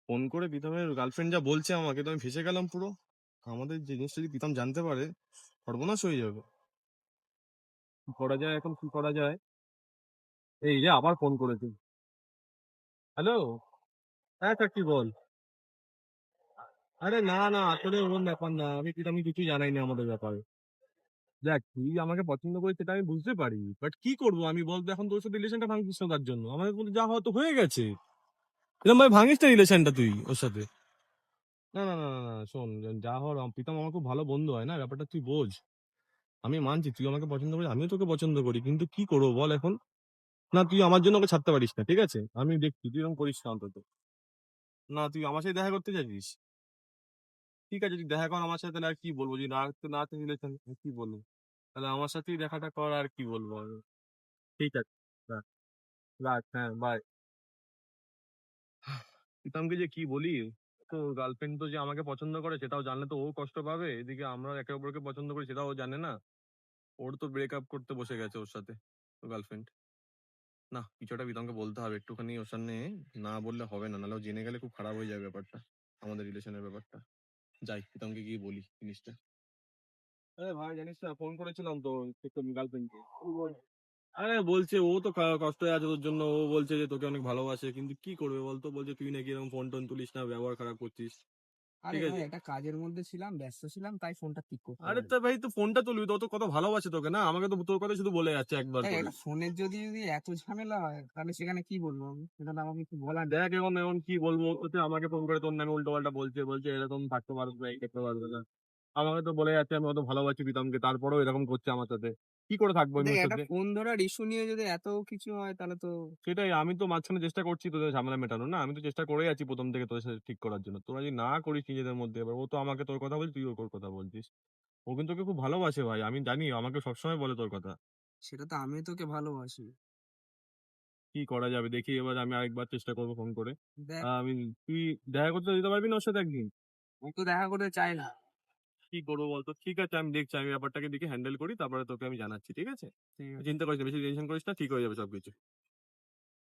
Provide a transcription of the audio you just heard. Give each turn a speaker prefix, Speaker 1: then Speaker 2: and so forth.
Speaker 1: Phone করে প্রীতমের girlfriend যা বলছে আমাকে, তো আমি ফেঁসে গেলাম পুরো। আমাদের যে জিনিসটা যদি প্রীতম জানতে পারে, সর্বনাশ হয়ে যাবে। কি করা যায় এখন, কি করা যায়? এই যে আবার ফোন করেছে। হ্যালো। হ্যাঁ চাকরি বল। আরে না না, আসলে ওরকম ব্যাপার না, আমি প্রীতম কিছুই জানাই না আমাদের ব্যাপারে। দেখ, তুই আমাকে পছন্দ করিস সেটা আমি বুঝতে পারি, বাট কি করবো আমি বলতো, এখন তোর সাথে রিলেশনটা ভাঙছিস না তার জন্য? আমাদের মধ্যে যা হয়তো হয়ে গেছে। এরকম ভাই ভাঙিস না রিলেশনটা তুই ওর সাথে। না না না না না, শোন, যা হওয়ার প্রীতম আমার খুব ভালো বন্ধু হয় না, ব্যাপারটা তুই বোঝ। আমি মানছি তুই আমাকে পছন্দ করিস, আমিও তোকে পছন্দ করি, কিন্তু কি করবো বল এখন? না, তুই আমার জন্য ওকে ছাড়তে পারিস না, ঠিক আছে? আমি দেখছি তুই এরকম করিস না অন্তত। না, তুই আমার সাথে দেখা করতে চাইছিস? ঠিক আছে, তুই দেখা কর আমার সাথে, তাহলে আর কি বলবো? যদি না না রিলেশন, কি বলবো? তাহলে আমার সাথেই দেখাটা কর, আর কি বলবো আমি? ঠিক আছে, রাখ। রাখ, হ্যাঁ, বাই। প্রীতমকে যে কি বলি, তো গার্লফ্রেন্ড তো যে আমাকে পছন্দ করে সেটাও জানলে তো ও কষ্ট পাবে, এদিকে আমরা একে অপরকে পছন্দ করি সেটাও ও জানে না। ওর তো ব্রেকআপ করতে বসে গেছে ওর সাথে, গার্লফ্রেন্ড। না, কিছুটা প্রীতমকে বলতে হবে একটুখানি ওর সামনে। না বললে হবে না, নাহলে ও জেনে গেলে খুব খারাপ হয়ে যাবে ব্যাপারটা, আমাদের রিলেশনের ব্যাপারটা। যাই, প্রীতমকে গিয়ে বলি জিনিসটা। আরে ভাই, জানিস না, ফোন করেছিলাম তো গার্লফ্রেন্ডকে। আরে বলছে ও তো কষ্ট আছে তোর জন্য, ও বলছে যে তোকে অনেক ভালোবাসে, কিন্তু কি করবে বলতো, বলছে তুই নাকি এরকম ফোন টোন তুলিস না, ব্যবহার খারাপ করছিস।
Speaker 2: আরে
Speaker 1: ঠিক
Speaker 2: ভাই,
Speaker 1: আছে।
Speaker 2: একটা কাজের মধ্যে ছিলাম, ব্যস্ত ছিলাম, তাই ফোনটা পিক করতে
Speaker 1: আরে
Speaker 2: পারি।
Speaker 1: তা ভাই, তো ফোনটা তুলবি তো, ও তো কত ভালোবাসে তোকে, না আমাকে তো তোর কথা শুধু বলে যাচ্ছে একবার
Speaker 2: তাই
Speaker 1: করে।
Speaker 2: একটা ফোনের যদি এত ঝামেলা হয়, তাহলে সেখানে কি বলবো আমি? সেখানে আমাকে কিছু বলার নেই।
Speaker 1: দেখ, এখন এখন কি বলবো, তোকে আমাকে ফোন করে তোর নামে উল্টো পাল্টা বলছে, বলছে এরকম থাকতে পারবে না, এই করতে পারবে না। আমাকে তো বলে যাচ্ছে আমি অত ভালোবাসি প্রীতমকে, তারপরেও এরকম করছে আমার সাথে। কি করে থাকবো আমি
Speaker 2: দেখ,
Speaker 1: ওর
Speaker 2: একটা
Speaker 1: সাথে?
Speaker 2: ফোন ধরার ইস্যু নিয়ে যদি এত কিছু হয়, তাহলে তো
Speaker 1: সেটাই, আমি তো মাঝখানে চেষ্টা করছি তোদের ঝামেলা মেটানো, না আমি তো চেষ্টা করেই আছি প্রথম থেকে তোদের সাথে ঠিক করার জন্য, তোরা যদি না করিস নিজেদের মধ্যে, এবার ও তো আমাকে তোর কথা বলছিস, তুই ওর কথা বলছিস। ও কিন্তু তোকে খুব ভালোবাসে ভাই, আমি জানি, আমাকে সবসময় বলে তোর কথা।
Speaker 2: সেটা তো আমিও তোকে ভালোবাসি।
Speaker 1: কি করা যাবে দেখি, এবার আমি আরেকবার চেষ্টা করবো ফোন করে।
Speaker 2: দেখ,
Speaker 1: আমি, তুই দেখা করতে দিতে পারবি না ওর সাথে একদিন?
Speaker 2: আমি তো দেখা করতে চাই না।
Speaker 1: কি করবো বলতো? ঠিক আছে, আমি দেখছি, আমি ব্যাপারটাকে দেখে হ্যান্ডেল করি, তারপরে তোকে আমি জানাচ্ছি, ঠিক আছে?
Speaker 2: ঠিক আছে।
Speaker 1: চিন্তা করিস না, বেশি টেনশন করিস না, ঠিক হয়ে যাবে সবকিছু।